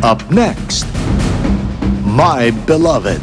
Up next, My Beloved.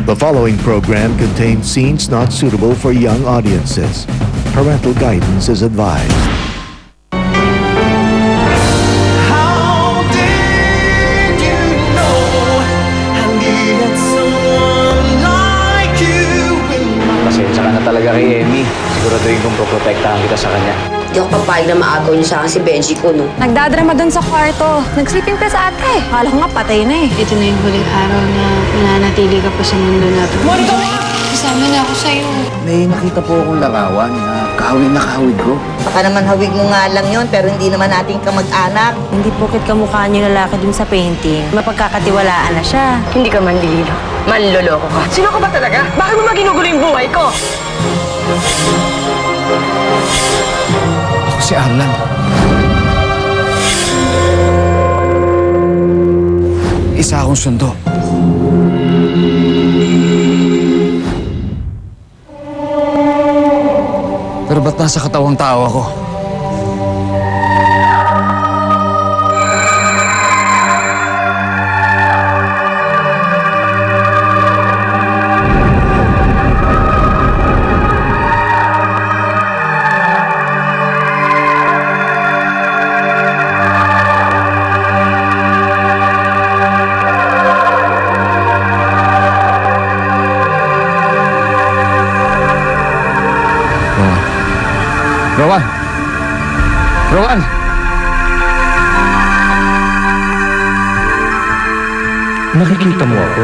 The following program contains scenes not suitable for young audiences. Parental guidance is advised. How did you know I needed someone like you? Pasensya ka na talaga kay Emmy. Siguraduhin kong poprotektahan kita sa kanya. Di ako papayag na maagaw niyo sa akin si Benji ko, no? Nagdadrama doon sa kwarto. Nag-sleeping pills ate. Akala ko nga patay na eh. Ito na yung huling araw na mananatili ka pa sa mundo na to. Monica! Kasama na ako sa'yo. May nakita po akong larawan na kahawig ko. Baka naman hawig mo nga lang yon pero hindi naman natin kamag-anak. Hindi porket kamukha niyo lalaki dun sa painting. Mapagkakatiwalaan na siya. Hindi ka manlilino. Manloloko ka. Sino ka ba talaga? Bakit mo maginugulo yung buhay ko? Ako si Arlan. Isa akong sundo. Pero ba't nasa katawang tao ako? Rowan! Rowan! Nakikita mo ako?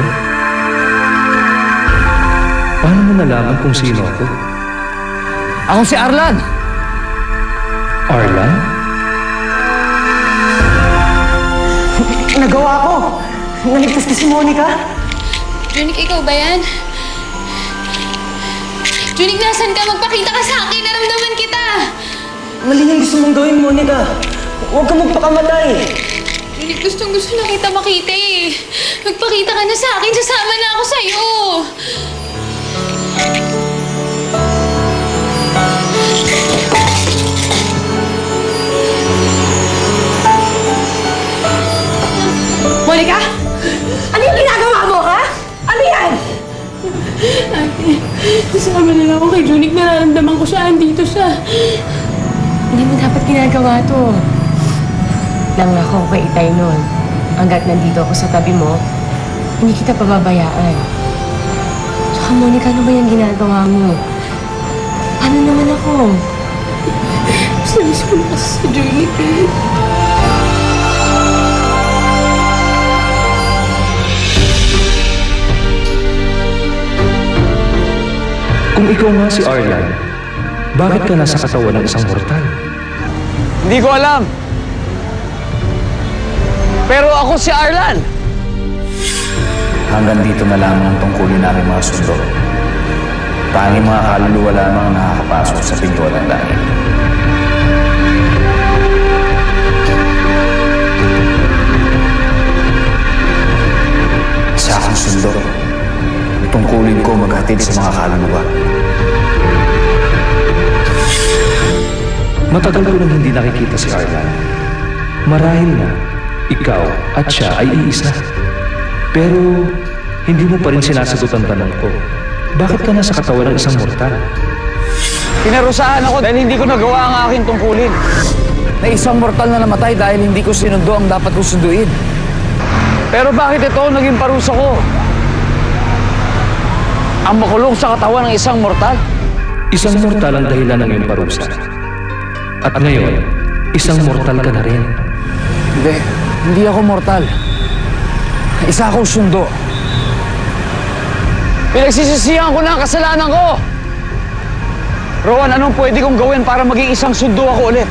Paano mo nalaman kung sino ako? Ako si Arlan! Arlan? Nagawa ko! Naligtas ko si Monica! Junik, ikaw ba yan? Junik, nasan ka? Magpakita ka sa akin. Naramdaman kita. Mali yung gusto mong gawin, Monica. Huwag ka magpakamatay. Junik, gustong-gusto na kita makita eh. Magpakita ka na sa akin. Sasama na ako sa'yo. Monica? Ano yung ginagawa mo, ha? Ano yan? Ate, sasama na lang ako kay Junik. Nararamdaman ko siya. Andito siya. Hindi mo dapat ginagawa to. Lang ako kay Itay nun. Hanggat nandito ako sa tabi mo, hindi kita pababayaan. Tsaka Monica, ano ba yung ginagawa mo? Paano naman ako? Salis ko na kasi sa Junik eh. Kung ikaw nga si Arlan, bakit ka nasa katawan ng isang mortal? Hindi ko alam. Pero ako si Arlan. Hanggang dito na lamang ang tungkulin namin mga sundo. Tanging mga kaluluwa lamang ang nakakapasok sa pintuan ng langit. Isa akong sundo. Tungkulin ko maghatid sa mga kaluluwa. Matagal ko nang hindi nakikita si Arlan. Marahil na, ikaw at siya ay iisa. Pero, hindi mo pa rin sinasagot ang tanong ko. Bakit ka nasa katawan ng isang mortal? Pinarusahan ako dahil hindi ko nagawa ang aking tungkulin. Na isang mortal na namatay dahil hindi ko sinundo ang dapat ko sunduin. Pero bakit ito ang naging parusa ko? Ang makulong sa katawan ng isang mortal? Isang mortal ang dahilan ng iyong parusa. At ngayon, isang mortal ka na rin. Hindi ako mortal. Isa akong sundo. Pinagsisisihan ko na ang kasalanan ko! Rowan, anong pwede kong gawin para maging isang sundo ako ulit?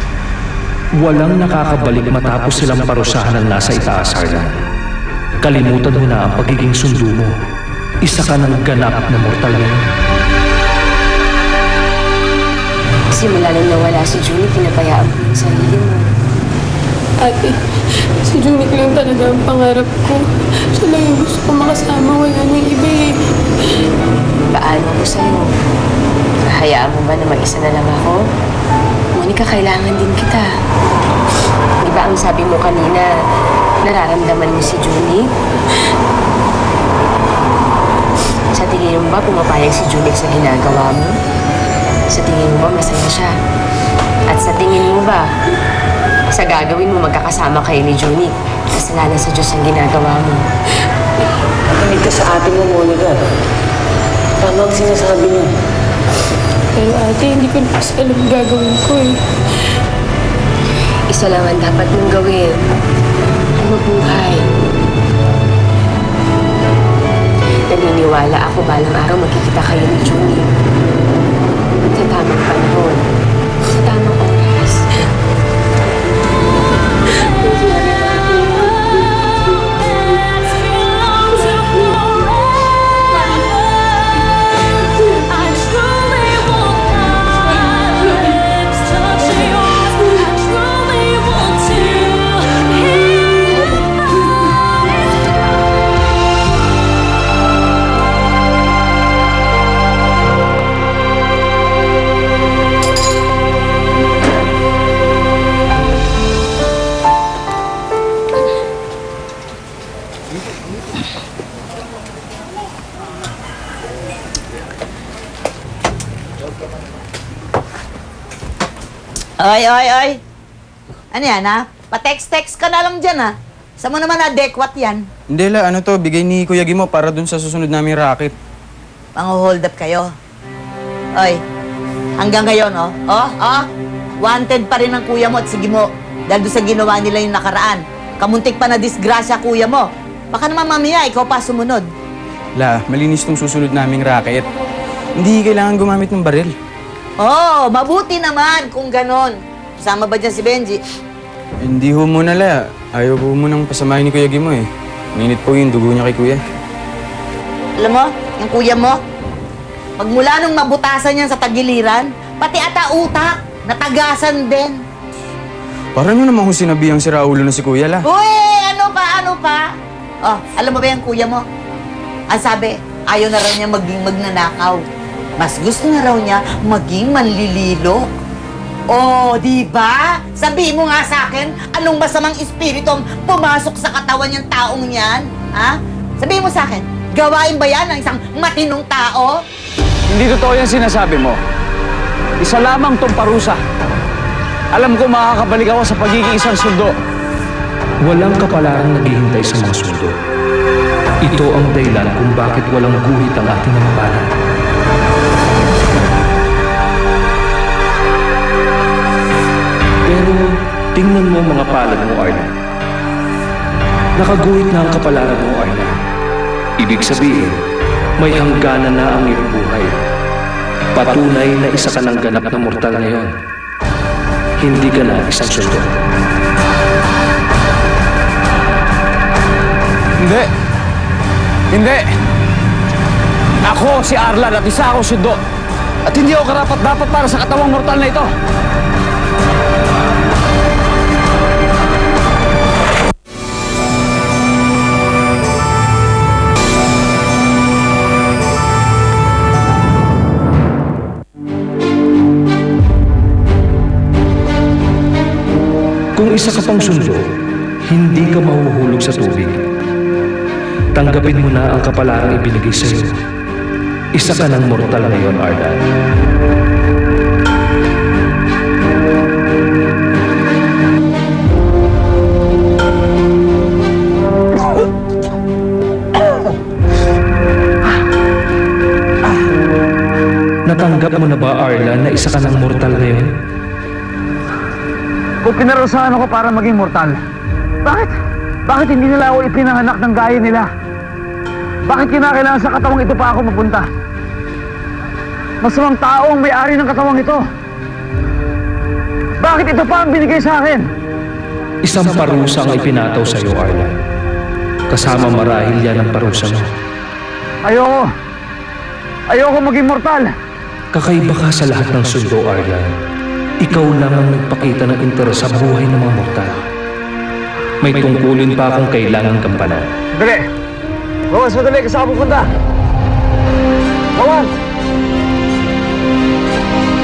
Walang nakakabalik matapos silang parusahan ng nasa itaas, Arlan. Kalimutan mo na ang pagiging sundo mo. Isa ka ng ganap na mortal ngayon. Simula nang nawala si Junie, pinapayaan mo yung sarili mo. Ate, si Junic lang talaga ang pangarap ko. Siya lang yung gusto ko makasama. Wala nang iba eh. Paano ko sa'yo? Hayaan mo ba na mag-isa na lang ako? Monica, kailangan din kita. Di ba ang sabi mo kanina, nararamdaman mo si Junic? Sa tingin mo ba pumapayag si Junic sa ginagawa mo? Sa tingin mo ba masaya siya? At sa tingin mo ba, sa gagawin mo magkakasama kayo ni Junic, kasalanan sa Diyos ang ginagawa mo? Nakinig ka sa atin mo, Monica. Tama ang sinasabi niya. Pero ate, hindi ko na kasi alam ang gagawin ko eh. Isa lang ang dapat mong gawin. Mabuhay. Naniniwala ako balang araw magkikita kayo ni Junic. Sa tamang panahon. Sa tamang oras. Oy! Ano yan, ha? Pa-text-text ka na lang dyan, ha? Saan mo naman adequate yan? Hindi la, ano to, bigay ni Kuya Gimo para dun sa susunod naming racket. Pang-hold up kayo. Oy, hanggang ngayon, wanted pa rin ang kuya mo at sige mo. Dahil doon sa ginawa nila yung nakaraan. Kamuntik pa na disgrasya kuya mo. Baka naman mamaya, ikaw pa sumunod. La, malinis tong susunod naming racket. Hindi kailangan gumamit ng baril. Oh, mabuti naman kung ganon. Kasama ba dyan si Benji? Hindi ho muna la. Ayaw po munang pasamahin ni Kuya Gimo eh. Mainit po yung dugo niya kay Kuya. Alam mo, yung kuya mo, magmula nung mabutasan yan sa tagiliran, pati ata utak, natagasan din. Para nyo naman kung sinabihang si Raulo na si Kuya la. Uy, ano pa? Oh, alam mo ba yung kuya mo? Ang sabi, ayaw na raw niya maging magnanakaw. Mas gusto na raw niya maging manlililo. Oh, di ba? Sabihin mo nga sa akin, anong masamang espiritu ang pumasok sa katawan niyang taong yan? Ha? Sabihin mo sa akin, gawain ba yan ng isang matinong tao? Hindi totoo yung sinasabi mo. Isa lamang tong parusa. Alam ko makakabalik ako sa pagiging isang sundo. Walang kapalarang naghihintay sa mga sundo. Ito ang dahilan kung bakit walang guhit ang ating mga palad. Pero tingnan mo mga palad mo, Arna. Nakaguhit na ang kapalaran mo, Arna. Ibig sabihin, may hangganan na ang iyong buhay. Patunay na isa ka ng ganap na mortal ngayon. Hindi ka na isang sundo. Hindi! Ako si Arlan at isa akong sundo. At hindi ako karapat-dapat para sa katawang mortal na ito. Kung isa ka pang sundo, hindi ka mahuhulog sa tubig. Tanggapin mo na ang kapalarang ibinigay sa iyo. Isa ka ng mortal ngayon, Ardan. Natanggap mo na ba, Arlan, na isa ka ng mortal ngayon? Kung pinarusahan ako para maging mortal, bakit hindi nila ako ipinanganak ng gaya nila? Bakit kinakailangan sa katawang ito pa ako mapunta? Masamang tao ang may-ari ng katawang ito. Bakit ito pa ang binigay sa akin? Isang parusa ang ipinataw sa iyo, Arlan. Kasama marahil yan ang parusa mo. Ayoko maging mortal. Kakaiba ka sa lahat ng sundo, Arlan. Ikaw lang ang nagpakita ng interes sa buhay ng mga mortal. may tungkulin pa akong kailangang gampanan. Dali! Rowan, sandali! Kasama pupunta! Rowan!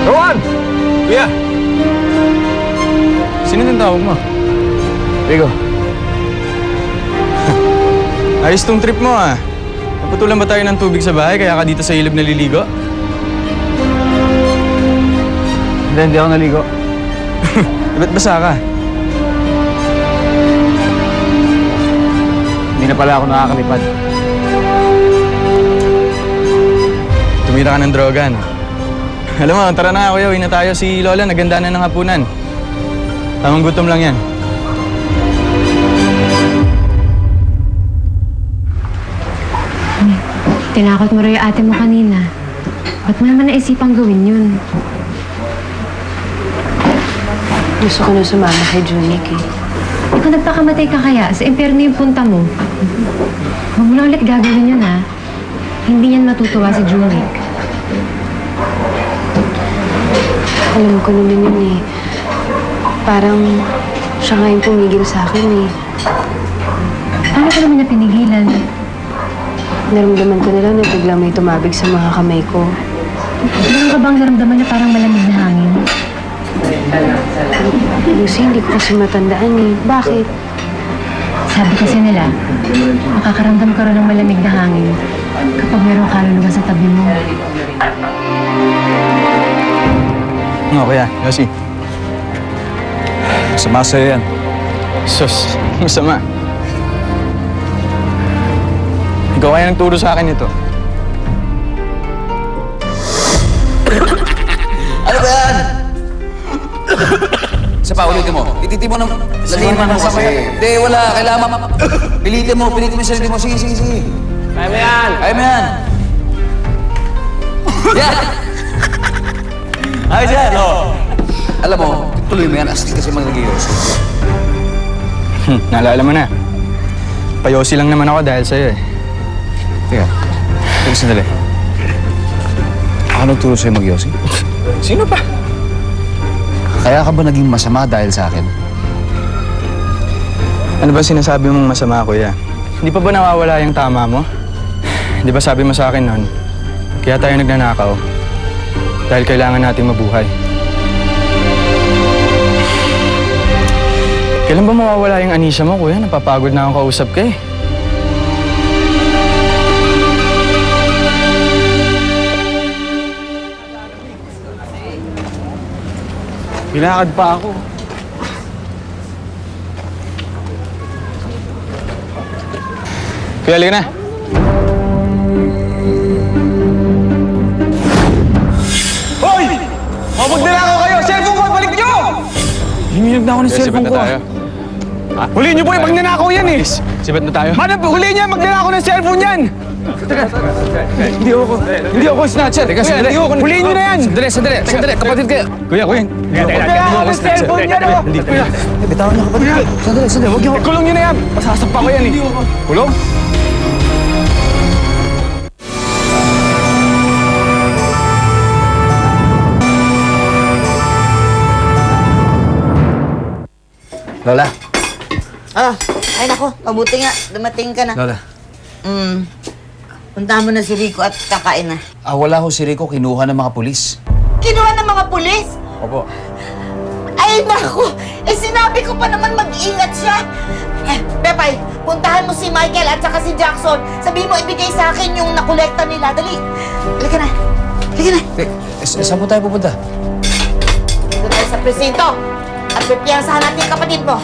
Rowan! Kuya! Sino yung tawag mo? Rico. Ayos tong trip mo ah. Naputulan ba tayo ng tubig sa bahay kaya ka dito sa ilog naliligo? Hindi ako naligo. Ba't basa ka? Hindi na pala ako nakakalipad. Tumira ka ng droga, no? Alam mo, tara na kuya, uwi na tayo. Si Lola naganda na ng hapunan. Tamang gutom lang yan. Tinakot mo rin yung ate mo kanina. Ba't mo naman naisipang gawin yun? Gusto ko na sumama kay Junik eh. Kung nagpakamatay ka kaya, sa impyerno yung punta mo. Huwag mo na ulit gagawin yun ha. Hindi yan matutuwa si Junik. Alam ko naman yun eh. Parang siya nga yung pumigil sa akin eh. Paano ko naman niya pinigilan? Naramdaman ko na lang na biglang may tumabig sa mga kamay ko. Meron ka bang naramdaman na parang malamig na hangin? Lucy, hindi ko kasi matandaan eh. Bakit? Sabi kasi nila, makakaramdam ka rin ng malamig na hangin kapag merong kaluluwa sa tabi mo. Ano kuya, Yossi? Masama sa'yo yan. Sus, masama. Ikaw kaya nagturo sa akin ito. Ano ba yan? Isa pa, ulitin mo. Ititi mo ng... Laliman mo kasi. Hindi, wala. Kailangan pilitin mo yung sarili mo. Sige, sige, sige. Kaya mo yan! Kaya mo yan. Yan! Ayos yan, oh. Alam mo, tuloy mo yan. Asli kasi mag-nag-ios. Naalala mo na. Payosi lang naman ako dahil sa'yo eh. Teka, sandali. Ako nagturo sa'yo mag-yosi? Sino pa? Kaya ka ba naging masama dahil sa akin? Ano ba sinasabi mong masama, kuya? Hindi pa ba nawawala yung tama mo? Di ba sabi mo sa akin noon, kaya tayo nagnanakaw? Dahil kailangan nating mabuhay. Kailan ba mawawala yung anisya mo, kuya? Napapagod na akong kausap ka eh. Pinakad pa ako. Kuya, halika na. Hoy! Magbagdala kayo! Cellphone ko! Balik nyo! Hinginig na ako ng cellphone ko. Huliin niyo po yung magnanakaw yan eh! Sibat na tayo. Huliin niya! Magnanakaw ng cellphone yan! Hindi ako snatcher. Teka, sandali. Huliin niyo na yan! Sandali. Kapatid kayo. Kuya. Magnanakaw ng cellphone yan oh! Kuya, bitawan niyo kapatid kayo. Sandali. Huwag niyo. Kulong niyo na yan! Masasampa ko yan eh. Kulong? Lola. Ay nako, mabuti nga. Dumating ka na. Lola. Puntahan mo na si Rico at kakain na. Wala ho si Rico. Kinuha ng mga pulis. Kinuha ng mga pulis? Opo. Ay nako, sinabi ko pa naman mag-ingat siya. Pepay, puntahan mo si Michael at saka si Jackson. Sabihin mo ibigay sa akin yung nakolekta nila. Dali. Halika na. Saan po tayo pupunta? Dito tayo sa presinto. At pipiyansahan natin yung kapatid mo.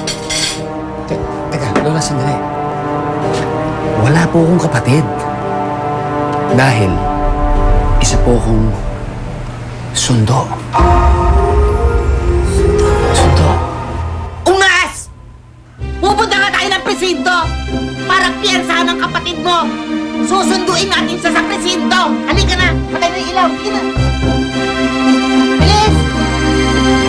Teka, Lola, sandali. Wala po akong kapatid. Dahil isa po akong sundo. Ungas! Pupunta nga tayo ng presinto para piyansahan ng kapatid mo. Susunduin natin siya sa presinto. Halika na. Patay na yung ilaw. Halika na.